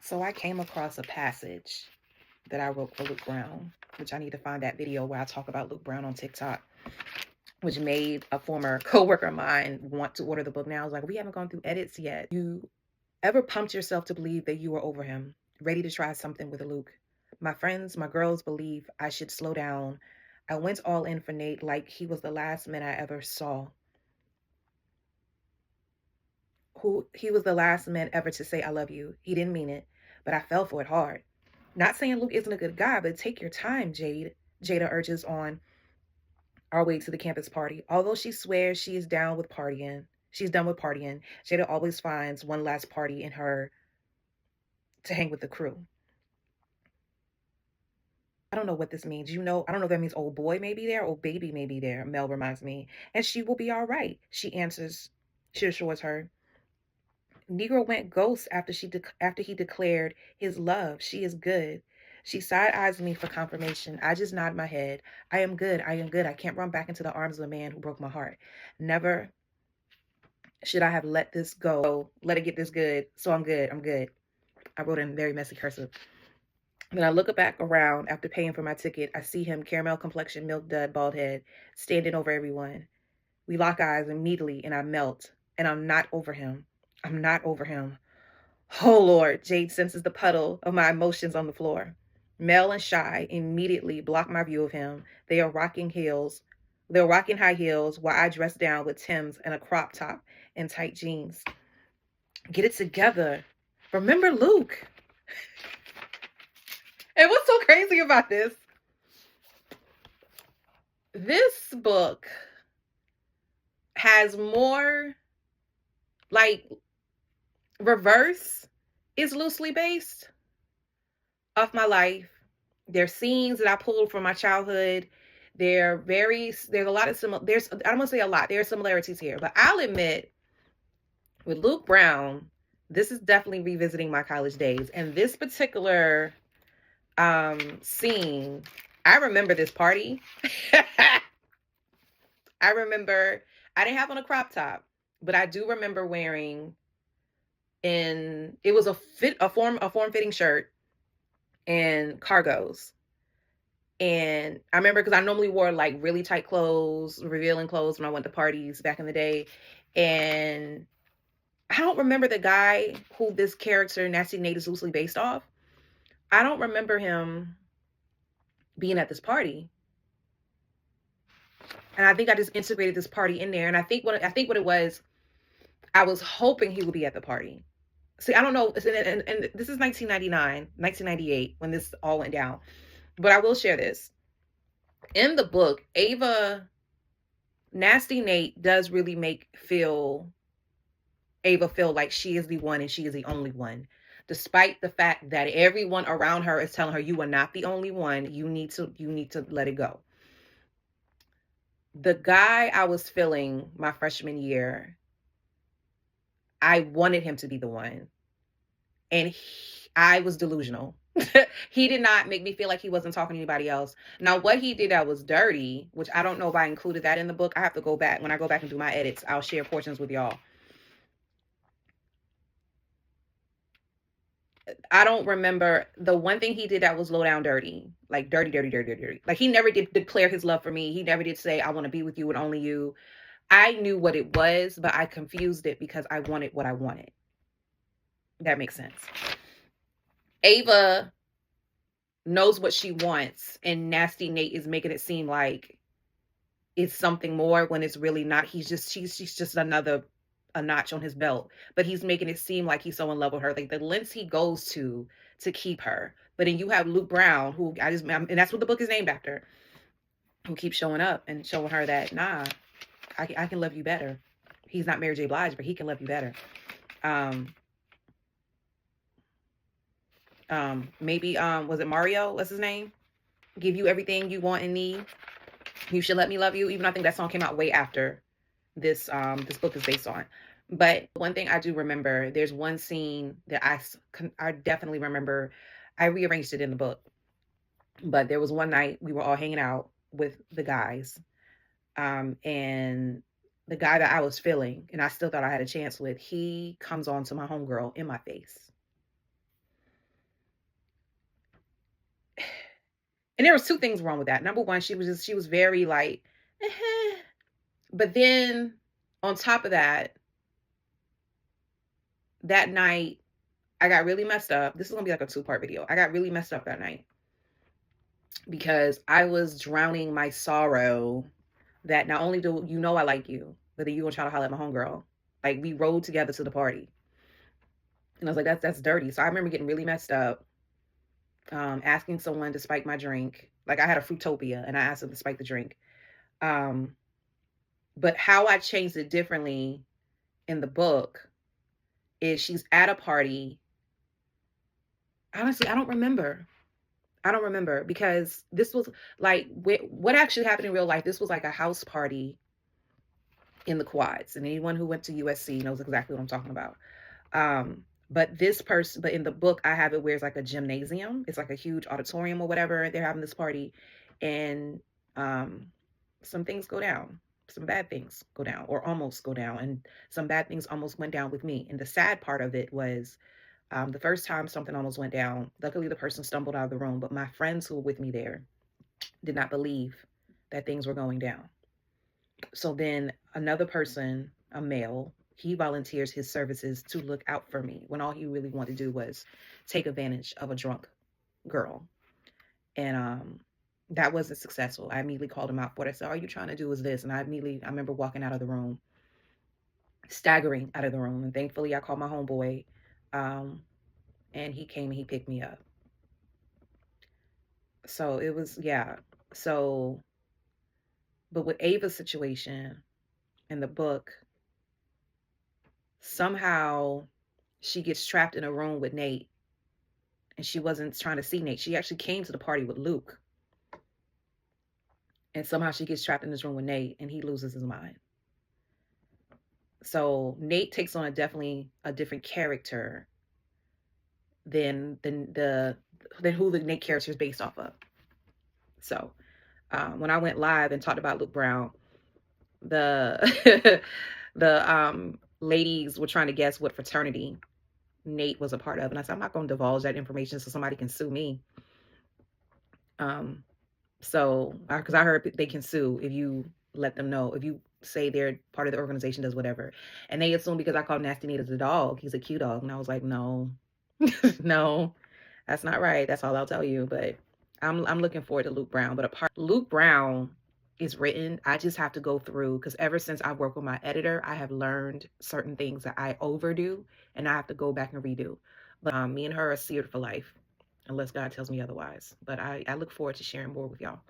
So I came across a passage that I wrote for Luke Brown, which I need to find that video where I talk about Luke Brown on TikTok, which made a former coworker of mine want to order the book now. I was like, we haven't gone through edits yet. You ever pumped yourself to believe that you were over him, ready to try something with Luke? My friends, my girls believe I should slow down. I went all in for Nate like he was the last man I ever saw. He was the last man ever to say I love you. He didn't mean it, but I fell for it hard. Not saying Luke isn't a good guy, but take your time, Jade. Jada urges on our way to the campus party. Although she swears she's done with partying, Jada always finds one last party in her to hang with the crew. I don't know what this means. I don't know if that means old boy may be there, old baby may be there, Mel reminds me. And she will be all right, she assures her. Negro went ghost after he declared his love. She is good. She side eyes me for confirmation. I just nod my head. I am good. I am good. I can't run back into the arms of the man who broke my heart. Never should I have let this go. Let it get this good. So I'm good. I'm good. I wrote in very messy cursive. Then I look back around after paying for my ticket. I see him, caramel complexion, milk dud, bald head, standing over everyone. We lock eyes immediately and I melt. And I'm not over him. I'm not over him. Oh Lord, Jade senses the puddle of my emotions on the floor. Mel and Shy immediately block my view of him. They are rocking heels. They're rocking high heels while I dress down with Tim's and a crop top and tight jeans. Get it together. Remember Luke. And what's so crazy about this? This book has more, like, Reverse is loosely based off my life. There's scenes that I pulled from my childhood. There's a lot of I don't want to say a lot. There are similarities here, but I'll admit with Luke Brown, this is definitely revisiting my college days. And this particular scene, I remember this party. I remember I didn't have on a crop top, but I do remember wearing it was a form fitting shirt and cargos. And I remember because I normally wore like really tight clothes, revealing clothes when I went to parties back in the day. And I don't remember the guy who this character, Nasty Nate, is loosely based off. I don't remember him being at this party. And I think I just integrated this party in there. And I think what it was, I was hoping he would be at the party. See, I don't know. And this is 1999, 1998 when this all went down. But I will share this. In the book, Nasty Nate does really make Ava feel like she is the one and she is the only one. Despite the fact that everyone around her is telling her you are not the only one, you need to let it go. The guy I was feeling my freshman year, I wanted him to be the one. And I was delusional. He did not make me feel like he wasn't talking to anybody else. Now, what he did that was dirty, which I don't know if I included that in the book. I have to go back. When I go back and do my edits, I'll share portions with y'all. I don't remember. The one thing he did that was low down dirty. Like dirty, dirty, dirty, dirty, dirty. Like he never did declare his love for me. He never did say, I want to be with you and only you. I knew what it was, but I confused it because I wanted what I wanted. That makes sense. Ava knows what she wants, and Nasty Nate is making it seem like it's something more when it's really not. She's just a notch on his belt, but he's making it seem like he's so in love with her, like the lengths he goes to keep her. But then you have Luke Brown, who and that's what the book is named after, who keeps showing up and showing her that, nah, I can love you better. He's not Mary J. Blige, but he can love you better. Maybe was it Mario? What's his name? Give you everything you want and need. You should let me love you. Even though I think that song came out way after this book is based on. But one thing I do remember, there's one scene that I definitely remember. I rearranged it in the book, but there was one night we were all hanging out with the guys, and the guy that I was feeling and I still thought I had a chance with, he comes on to my homegirl in my face. And there was two things wrong with that. Number one, she was very like, but then on top of that, that night I got really messed up. This is gonna be like a two-part video. I got really messed up that night because I was drowning my sorrow that not only do you know I like you, but then you gonna try to holler at my homegirl. Like we rode together to the party. And I was like, that's dirty. So I remember getting really messed up, asking someone to spike my drink. Like I had a Fruitopia and I asked them to spike the drink. Um, but how I changed it differently in the book is she's at a party. Honestly, I don't remember. I don't remember because this was like what actually happened in real life. This was like a house party in the quads, and anyone who went to USC knows exactly what I'm talking about. But this person, but in the book, I have it where it's like a gymnasium. It's like a huge auditorium or whatever. They're having this party, and some things go down. Some bad things go down, or almost go down, and some bad things almost went down with me. And the sad part of it was the first time something almost went down. Luckily, the person stumbled out of the room, but my friends who were with me there did not believe that things were going down. So then another person, a male, he volunteers his services to look out for me when all he really wanted to do was take advantage of a drunk girl. And that wasn't successful. I immediately called him out for it. I said, all you trying to do is this. And I remember walking out of the room, staggering out of the room. And thankfully I called my homeboy, and he came and he picked me up. So it was, yeah. So, but with Ava's situation in the book, somehow she gets trapped in a room with Nate, and she wasn't trying to see Nate. She actually came to the party with Luke, and somehow she gets trapped in this room with Nate, and he loses his mind. So Nate takes on definitely a different character than who the Nate character is based off of. So when I went live and talked about Luke Brown, the the ladies were trying to guess what fraternity Nate was a part of, and I said I'm not going to divulge that information so somebody can sue me. So because I heard they can sue if you let them know, if you say they're part of the organization, does whatever, and they assume because I called Nasty Nate as a dog, he's a cute dog, and I was like, no, no, that's not right. That's all I'll tell you. But I'm looking forward to Luke Brown. But apart Luke Brown is written, I just have to go through, because ever since I worked with my editor, I have learned certain things that I overdo, and I have to go back and redo. But me and her are seared for life, unless God tells me otherwise. But I look forward to sharing more with y'all.